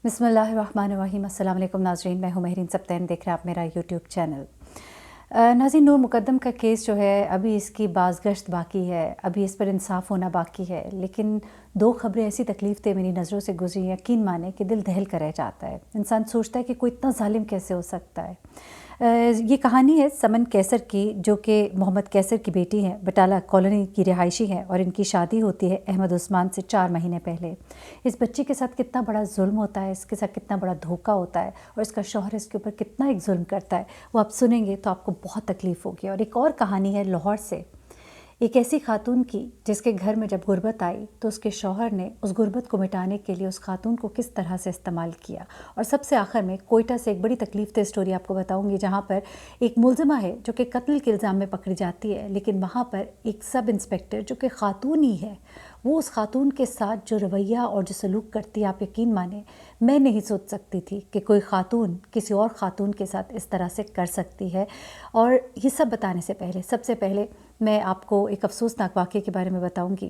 बिस्मिल्लाहिर्रहमानिर्रहीम। अस्सलाम वालेकुम नाज़रीन, मैं हूँ महरीन सब्तैन, देख रहे हैं आप मेरा यूट्यूब चैनल। नाज़रीन, नूर मुक़द्दम का केस जो है अभी इसकी बाज़गश्त बाकी है, अभी इस पर इंसाफ़ होना बाकी है। लेकिन दो ख़बरें ऐसी तकलीफ़ थे मेरी नज़रों से गुजरी, यकीन माने कि दिल दहल कर रह जाता है। इंसान सोचता है कि कोई इतना ज़ालिम कैसे हो सकता है। ये कहानी है समन कैसर की, जो कि मोहम्मद कैसर की बेटी हैं, बटाला कॉलोनी की रिहायशी हैं और इनकी शादी होती है अहमद उस्मान से 4 महीने पहले। इस बच्ची के साथ कितना बड़ा जुल्म होता है, इसके साथ कितना बड़ा धोखा होता है और इसका शौहर इसके ऊपर कितना एक जुल्म करता है, वो आप सुनेंगे तो आपको बहुत तकलीफ़ होगी। और एक और कहानी है लाहौर से, एक ऐसी खातून की जिसके घर में जब गुर्बत आई तो उसके शौहर ने उस गुर्बत को मिटाने के लिए उस खातून को किस तरह से इस्तेमाल किया। और सबसे आखिर में कोयटा से एक बड़ी तकलीफ़देह स्टोरी आपको बताऊंगी, जहां पर एक मुलजिमा है जो कि कत्ल के इल्ज़ाम में पकड़ी जाती है, लेकिन वहां पर एक सब इंस्पेक्टर जो कि खातून ही है, वो उस खातून के साथ जो रवैया और जो सलूक करती है, आप यकीन माने मैं नहीं सोच सकती थी कि कोई खातून किसी और ख़ातून के साथ इस तरह से कर सकती है। और ये सब बताने से पहले सबसे पहले मैं आपको एक अफसोसनाक वाक़े के बारे में बताऊंगी।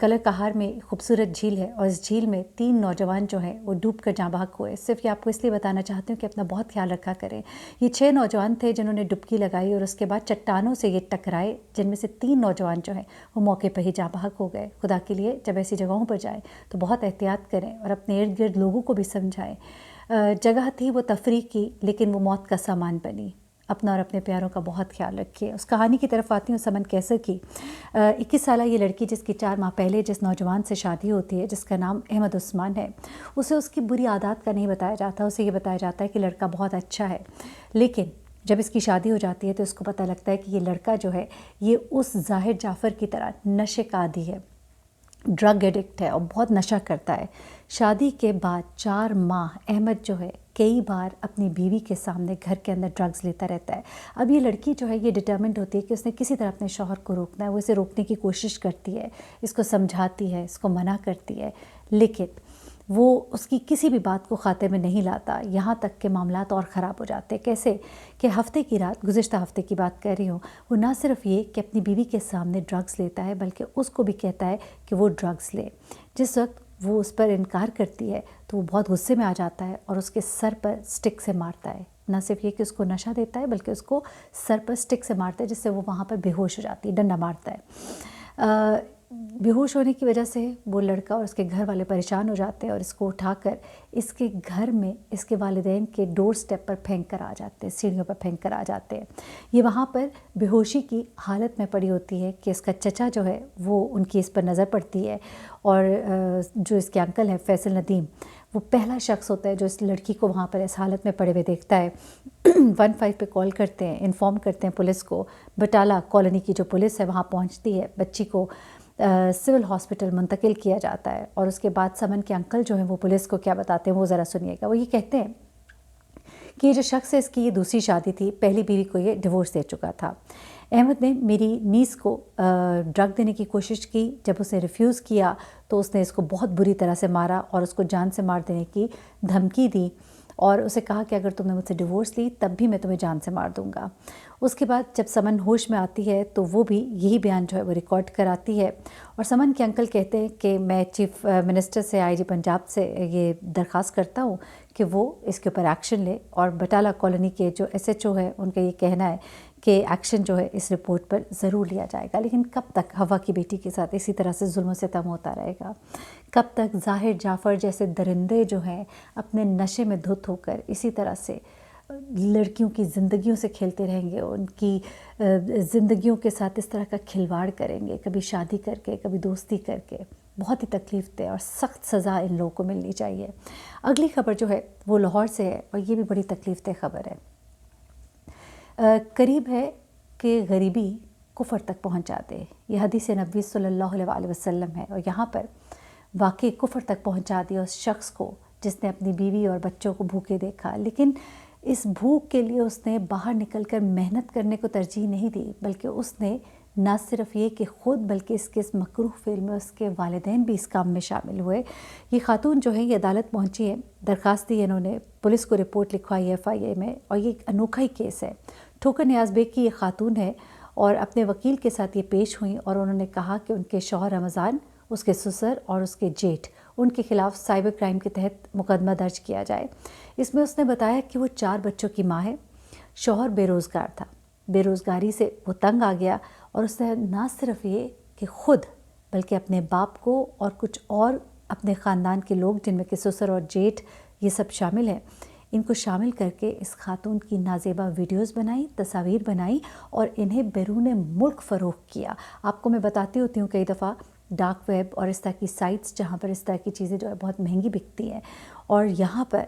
कलर कहार में एक खूबसूरत झील है और इस झील में 3 नौजवान जो हैं वो डूब कर जाँ बहक हुए। सिर्फ ये आपको इसलिए बताना चाहती हूँ कि अपना बहुत ख्याल रखा करें। ये 6 नौजवान थे जिन्होंने डुबकी लगाई और उसके बाद चट्टानों से ये टकराए, जिनमें से 3 नौजवान जो हैं वो मौके पर ही जाँ बहक हो गए। खुदा के लिए जब ऐसी जगहों पर जाएँ तो बहुत एहतियात करें और अपने इर्द गिर्द लोगों को भी समझाएं। जगह थी वो तफरीह की, लेकिन वो मौत का सामान बनी। अपना और अपने प्यारों का बहुत ख्याल रखिए। उस कहानी की तरफ आती हूँ, समन कैसर की। 21 साल ये लड़की, जिसकी 4 माह पहले जिस नौजवान से शादी होती है जिसका नाम अहमद उस्मान है, उसे उसकी बुरी आदत का नहीं बताया जाता, उसे ये बताया जाता है कि लड़का बहुत अच्छा है। लेकिन जब इसकी शादी हो जाती है तो इसको पता लगता है कि ये लड़का जो है ये उस जाहिर जाफ़र की तरह नशे का आदी है, ड्रग एडिक्ट है और बहुत नशा करता है। शादी के बाद 4 माह अहमद जो है कई बार अपनी बीवी के सामने घर के अंदर ड्रग्स लेता रहता है। अब ये लड़की जो है ये डिटर्मिन्ड होती है कि उसने किसी तरह अपने शौहर को रोकना है। वो इसे रोकने की कोशिश करती है, इसको समझाती है, इसको मना करती है, लेकिन वो उसकी किसी भी बात को खाते में नहीं लाता। यहाँ तक के मामलात और ख़राब हो जाते हैं। कैसे कि हफ़्ते की रात, गुज़िश्ता हफ़्ते की बात कर रही हूँ, वो ना सिर्फ ये कि अपनी बीवी के सामने ड्रग्स लेता है बल्कि उसको भी कहता है कि वो ड्रग्स ले। जिस वक्त वो उस पर इनकार करती है तो वो बहुत गुस्से में आ जाता है और उसके सर पर स्टिक से मारता है। ना सिर्फ ये कि उसको नशा देता है बल्कि उसको सर पर स्टिक से मारता है, जिससे वो वहाँ पर बेहोश हो जाती है, डंडा मारता है। बेहोश होने की वजह से वो लड़का और उसके घर वाले परेशान हो जाते हैं और इसको उठाकर इसके घर में इसके वालिदैन के डोर स्टेप पर फेंक कर आ जाते हैं, सीढ़ियों पर फेंक कर आ जाते हैं। ये वहाँ पर बेहोशी की हालत में पड़ी होती है कि इसका चचा जो है वो उनकी इस पर नज़र पड़ती है और जो इसके अंकल हैं फैसल नदीम, वो पहला शख्स होता है जो इस लड़की को वहाँ पर इस हालत में पड़े हुए देखता है। 15 पे कॉल करते हैं, इन्फॉर्म करते हैं पुलिस को। बटाला कॉलोनी की जो पुलिस है वहाँ पहुँचती है, बच्ची को सिविल हॉस्पिटल मुंतकिल किया जाता है। और उसके बाद समन के अंकल जो हैं वो पुलिस को क्या बताते हैं वो ज़रा सुनिएगा। वो ये कहते हैं कि ये जो शख्स है इसकी ये दूसरी शादी थी, पहली बीवी को ये डिवोर्स दे चुका था। अहमद ने मेरी नीस को ड्रग देने की कोशिश की, जब उसने रिफ्यूज़ किया तो उसने इसको बहुत बुरी तरह से मारा और उसको जान से मार देने की धमकी दी और उसे कहा कि अगर तुमने मुझसे डिवोर्स ली तब भी मैं तुम्हें जान से मार दूंगा। उसके बाद जब समन होश में आती है तो वो भी यही बयान जो है वो रिकॉर्ड कराती है और समन के अंकल कहते हैं कि मैं चीफ मिनिस्टर से, आईजी पंजाब से ये दरख्वास्त करता हूँ कि वो इसके ऊपर एक्शन ले। और बटाला कॉलोनी के जो एसएचओ है उनका ये कहना है कि एक्शन जो है इस रिपोर्ट पर ज़रूर लिया जाएगा। लेकिन कब तक हवा की बेटी के साथ इसी तरह से जुल्म सितम होता रहेगा? कब तक जाहिर जाफ़र जैसे दरिंदे जो हैं अपने नशे में धुत होकर इसी तरह से लड़कियों की ज़िंदगियों से खेलते रहेंगे, उनकी ज़िंदगियों के साथ इस तरह का खिलवाड़ करेंगे, कभी शादी करके कभी दोस्ती करके? बहुत ही तकलीफ दे और सख्त सज़ा इन लोगों को मिलनी चाहिए। अगली खबर जो है वो लाहौर से है और ये भी बड़ी तकलीफ दे खबर है। करीब है कि गरीबी कुफर तक पहुंचा दे, यह हदीस नबी सल्लल्लाहु अलैहि वसल्लम है। और यहाँ पर वाकई कुफर तक पहुंचा दिया उस शख्स को जिसने अपनी बीवी और बच्चों को भूखे देखा, लेकिन इस भूख के लिए उसने बाहर निकलकर मेहनत करने को तरजीह नहीं दी, बल्कि उसने ना सिर्फ ये कि ख़ुद बल्कि इसके इस मकरूह फ़ेल में उसके वालिदैन भी इस काम में शामिल हुए। ये खातून जो है ये अदालत पहुंची है, दरख्वास्त दी इन्होंने, पुलिस को रिपोर्ट लिखवाई FIA में। और ये एक अनोखा ही केस है। ठोकर नियाज़ बेग की ये खातून है और अपने वकील के साथ ये पेश हुई और उन्होंने कहा कि उनके शौहर रमज़ान, उसके ससुर और उसके जेठ ان کے خلاف سائبر کرائم کے تحت مقدمہ درج کیا جائے۔ اس میں اس نے بتایا کہ وہ 4 بچوں کی ماں ہے، شوہر بے روزگار تھا، بے روزگاری سے وہ تنگ آ گیا اور اس نے نہ صرف یہ کہ خود بلکہ اپنے باپ کو اور کچھ اور اپنے خاندان کے لوگ جن میں کہ سسر اور جیٹھ یہ سب شامل ہیں، ان کو شامل کر کے اس خاتون کی نازیبا ویڈیوز بنائی، تصاویر بنائی اور انہیں بیرون ملک فروخت کیا۔ آپ کو میں بتاتی ہوتی ہوں کئی دفعہ ڈارک ویب اور اس طرح کی سائٹس جہاں پر اس طرح کی چیزیں جو ہے بہت مہنگی بکتی ہیں، اور یہاں پر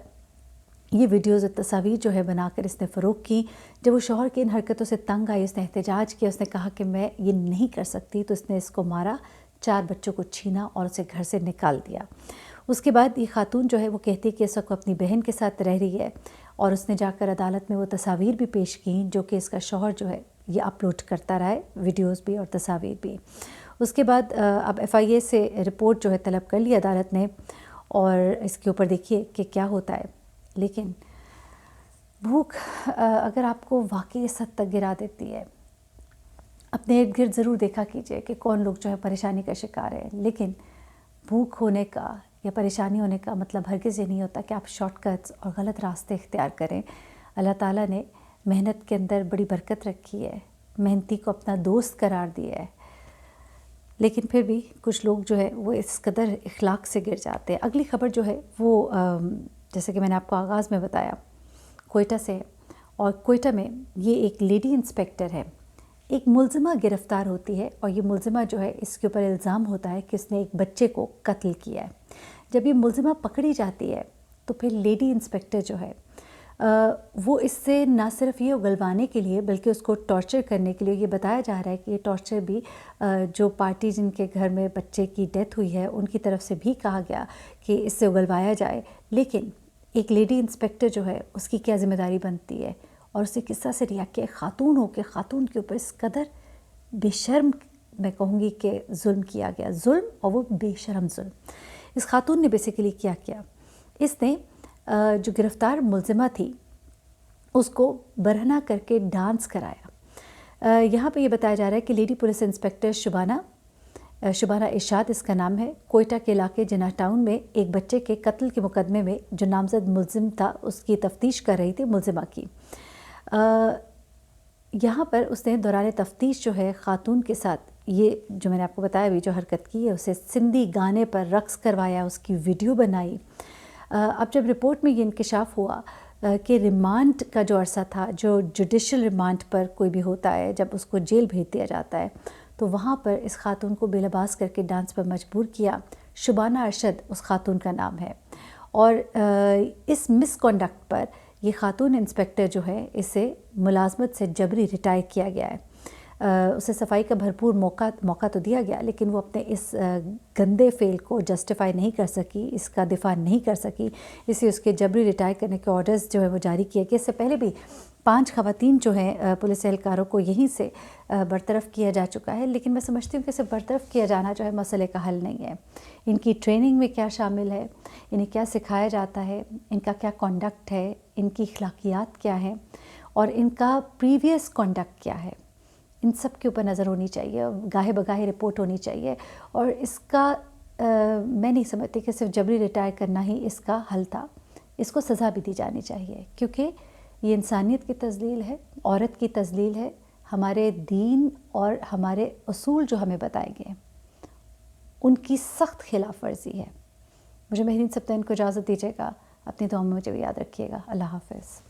یہ ویڈیوز اور تصاویر جو ہے بنا کر اس نے فروخت کی۔ جب وہ شوہر کی ان حرکتوں سے تنگ آئی، اس نے احتجاج کیا، اس نے کہا کہ میں یہ نہیں کر سکتی، تو اس نے اس کو مارا، 4 بچوں کو چھینا اور اسے گھر سے نکال دیا۔ اس کے بعد یہ خاتون جو ہے وہ کہتی ہے کہ اس وقت اپنی بہن کے ساتھ رہ رہی ہے، اور اس نے جا کر عدالت میں وہ تصاویر بھی پیش کیں جو کہ اس کا شوہر جو ہے یہ اپلوڈ کرتا رہا ہے، ویڈیوز بھی اور تصاویر بھی۔ اس کے بعد اب FIA سے رپورٹ جو ہے طلب کر لی عدالت نے، اور اس کے اوپر دیکھیے کہ کیا ہوتا ہے۔ لیکن بھوک اگر آپ کو واقعی اس حد تک گرا دیتی ہے، اپنے ارد گرد ضرور دیکھا کیجئے کہ کون لوگ جو ہے پریشانی کا شکار ہیں، لیکن بھوک ہونے کا یا پریشانی ہونے کا مطلب ہرگز یہ نہیں ہوتا کہ آپ شارٹ کٹس اور غلط راستے اختیار کریں۔ اللہ تعالیٰ نے محنت کے اندر بڑی برکت رکھی ہے، محنتی کو اپنا دوست قرار دیا ہے، لیکن پھر بھی کچھ لوگ جو ہے وہ اس قدر اخلاق سے گر جاتے ہیں۔ اگلی خبر جو ہے وہ جیسے کہ میں نے آپ کو آغاز میں بتایا کوئٹہ سے، اور کوئٹہ میں یہ ایک لیڈی انسپیکٹر ہے، ایک ملزمہ گرفتار ہوتی ہے، اور یہ ملزمہ جو ہے اس کے اوپر الزام ہوتا ہے کہ اس نے ایک بچے کو قتل کیا ہے۔ جب یہ ملزمہ پکڑی جاتی ہے تو پھر لیڈی انسپیکٹر جو ہے وہ اس سے نہ صرف یہ اگلوانے کے لیے بلکہ اس کو ٹارچر کرنے کے لیے، یہ بتایا جا رہا ہے کہ یہ ٹارچر بھی جو پارٹی جن کے گھر میں بچے کی ڈیتھ ہوئی ہے ان کی طرف سے بھی کہا گیا کہ اس سے اگلوایا جائے، لیکن ایک لیڈی انسپیکٹر جو ہے اس کی کیا ذمہ داری بنتی ہے، اور اسے کس طرح سے ریا کہ خاتون ہو کے خاتون کے اوپر اس قدر بے شرم میں کہوں گی کہ ظلم کیا گیا، ظلم اور وہ بے شرم ظلم۔ اس خاتون نے بیسیکلی کیا اس نے جو گرفتار ملزمہ تھی اس کو برہنہ کر کے ڈانس کرایا۔ یہاں پہ یہ بتایا جا رہا ہے کہ لیڈی پولیس انسپیکٹر شبانہ ارشاد اس کا نام ہے، کوئٹہ کے علاقے جناح ٹاؤن میں ایک بچے کے قتل کے مقدمے میں جو نامزد ملزم تھا اس کی تفتیش کر رہی تھی ملزمہ کی۔ یہاں پر اس نے دوران تفتیش جو ہے خاتون کے ساتھ یہ جو میں نے آپ کو بتایا بھی جو حرکت کی ہے، اسے سندھی گانے پر رقص کروایا، اس کی ویڈیو بنائی۔ اب جب رپورٹ میں یہ انکشاف ہوا کہ ریمانڈ کا جو عرصہ تھا، جو جوڈیشل ریمانڈ پر کوئی بھی ہوتا ہے جب اس کو جیل بھیج دیا جاتا ہے، تو وہاں پر اس خاتون کو بے لباس کر کے ڈانس پر مجبور کیا۔ شبانہ ارشد اس خاتون کا نام ہے، اور اس مس کنڈکٹ پر یہ خاتون انسپیکٹر جو ہے اسے ملازمت سے جبری ریٹائر کیا گیا ہے۔ اسے صفائی کا بھرپور موقع تو دیا گیا، لیکن وہ اپنے اس گندے فعل کو جسٹیفائی نہیں کر سکی، اس کا دفاع نہیں کر سکی، اس لیے اس کے جبری ریٹائر کرنے کے آرڈرز جو ہے وہ جاری کیے گئے۔ اس سے پہلے بھی 5 خواتین جو ہیں پولیس اہلکاروں کو یہیں سے برطرف کیا جا چکا ہے، لیکن میں سمجھتی ہوں کہ اسے برطرف کیا جانا جو ہے مسئلے کا حل نہیں ہے۔ ان کی ٹریننگ میں کیا شامل ہے، انہیں کیا سکھایا جاتا ہے، ان کا کیا کنڈکٹ ہے، ان کی اخلاقیات کیا ہیں، اور ان کا پریویس کنڈکٹ کیا ہے، ان سب کے اوپر نظر ہونی چاہیے، گاہے بگاہے رپورٹ ہونی چاہیے، اور اس کا میں نہیں سمجھتی کہ صرف جبری ریٹائر کرنا ہی اس کا حل تھا، اس کو سزا بھی دی جانی چاہیے، کیونکہ یہ انسانیت کی تذلیل ہے، عورت کی تذلیل ہے، ہمارے دین اور ہمارے اصول جو ہمیں بتائے گئے ان کی سخت خلاف ورزی ہے۔ مجھے مہرین سبطین کو اجازت دیجیے گا، اپنی دعاؤں میں مجھے بھی یاد رکھیے گا۔ اللہ حافظ۔